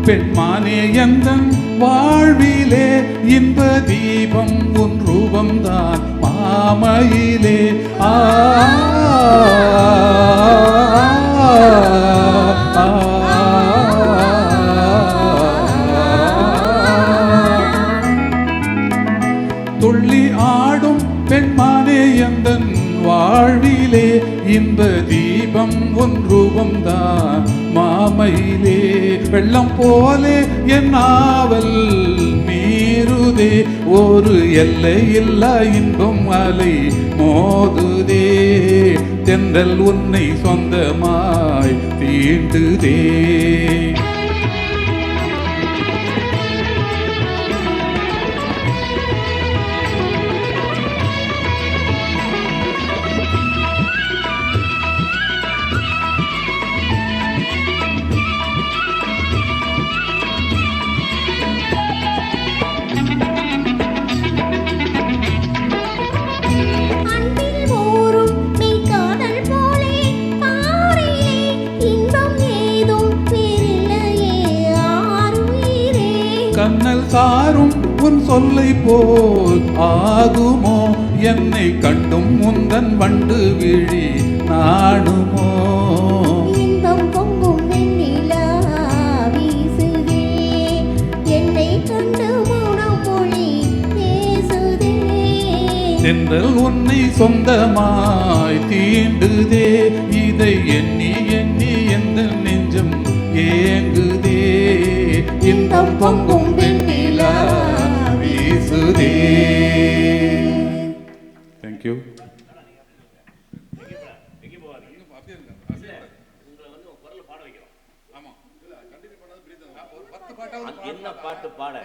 பெண்மானே எந்தன் வாழ்விலே இன்ப தீபம் உன் ரூபம்தான் மாமையிலே. துள்ளி ஆடும் பெண்மானே எந்தன் வாழ்விலே இன்ப தீபம் உன் ரூபம்தான் மாமையிலே. வெள்ளம் போலே என் ஆவல் மீறுதே, ஒரு எல்லை இல்லா இன்பம் அலை மோதுதே. தென்றல் உன்னை சொந்தமாய் தீண்டுதே. கண்ணல் சாரும் உன் சொல்லை போல் ஆகுமோ, என்னை கண்டும் முந்தன் வண்டு விழி நாடுமோ. இன்பம் பொங்கும் வெண்ணிலா வீசுதே, என்னை கண்டு மௌனம் மொழி பேசுதே. தென்றல் உன்னை சொந்தமாய் தீண்டுதே, இதை எண்ணி எண்ணி எந்த நெஞ்சம் ஏங்குதே. இன்பம் பொங்கும் வெண்ணிலா வீசுதே. Thank you. என்ன பாட்டு பாட